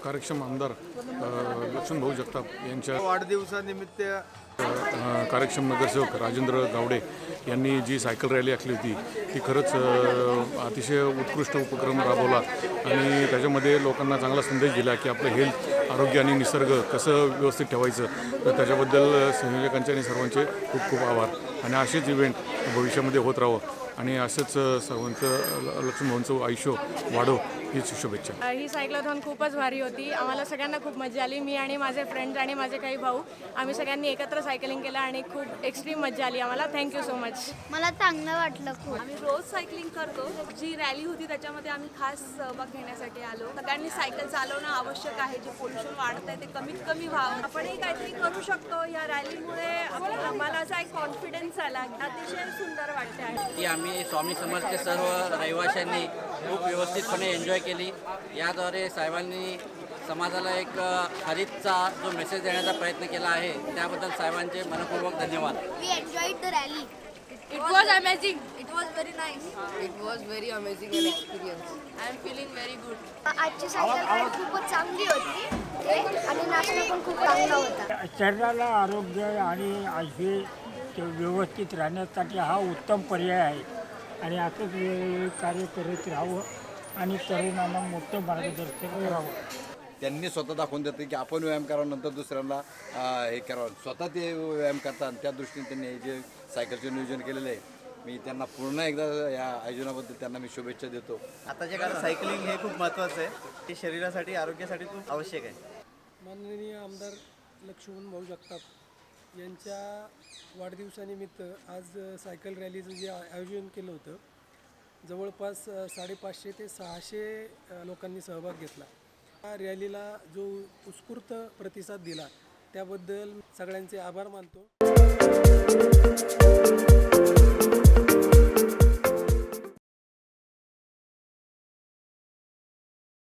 कार्यक्षम आमदार लक्ष्मणभाऊ जगताप यांच्या वाढदिवसानिमित्त कार्यक्षम नगरसेवक राजेंद्र गावडे यांनी जी सायकल रॅली आखली होती ती खरंच अतिशय उत्कृष्ट उपक्रम राबवला आणि त्याच्यामध्ये लोकांना चांगला संदेश दिला की आपलं हेल्थ, आरोग्य आणि निसर्ग कसं व्यवस्थित ठेवायचं. तर त्याच्याबद्दल संयोजकांचे आणि सर्वांचे खूप खूप आभार आणि असेच इव्हेंट भविष्यामध्ये होत राहावं आणि असंच सर्वांचं लक्ष्मणभाऊंचं आयुष्य वाढव हीच शुभेच्छा. ही सायक्लोथॉन खूपच भारी होती. आम्हाला सगळ्यांना खूप मजा आली. मी आणि माझे फ्रेंड्स आणि माझे काही भाऊ आम्ही सगळ्यांनी एकत्र सायकलिंग केलं आणि खूप एक्स्ट्रीम मजा आली आम्हाला. Thank you so much. मला चांगलं वाटलं खूप. आम्ही रोज सायकलिंग करतो. जी रॅली होती त्याच्यामध्ये आम्ही खास सहभाग घेण्यासाठी आलो. सगळ्यांनी सायकल चालवणं आवश्यक आहे. जे पोल्युशन वाढत आहे ते कमीत कमी व्हावं. आपणही काहीतरी करू शकतो. या रॅलीमुळे आम्हाला असा एक कॉन्फिडन्स आला. अतिशय सुंदर वाटते आहे की आम्ही स्वामी समर्थचे सर्व रहिवाशांनी खूप व्यवस्थितपणे एन्जॉय केली. याद्वारे साहेबांनी समाजाला एक हरितचा जो मेसेज देण्याचा प्रयत्न केला आहे त्याबद्दल साहेबांचे मनपूर्वक धन्यवाद. We enjoyed the rally. It was amazing. It was very nice. It was very amazing an experience. I am feeling very good. आजची सायकल राईड खूपच चांगली होती आणि नाश्ता पण खूप चांगला होता. शरीराला आरोग्य आणि आयुष्य ते व्यवस्थित राहण्यासाठी हा उत्तम पर्याय आहे आणि असंच कार्य करत राहावं आणि तरुणांना मोठं मार्गदर्शन करावं. त्यांनी स्वतः दाखवून देते की आपण व्यायाम करावं, नंतर दुसऱ्यांना हे करावं. स्वतः ते व्यायाम करतात. त्या दृष्टीने त्यांनी हे जे सायकलचे नियोजन केलेलं आहे, मी त्यांना पूर्ण एकदा या आयोजनाबद्दल त्यांना मी शुभेच्छा देतो. आताच्या काळात सायकलिंग हे खूप महत्त्वाचं आहे. ते शरीरासाठी, आरोग्यासाठी खूप आवश्यक आहे. माननीय आमदार लक्ष्मणभाऊ जगताप यांच्या वाढदिवसानिमित्त आज सायकल रॅलीचं जे आयोजन केलं होतं, जवळपास 550 ते 600 लोकांनी सहभाग घेतला. या रॅलीला जो उत्स्फूर्त प्रतिसाद दिला त्याबद्दल सगळ्यांचे आभार मानतो.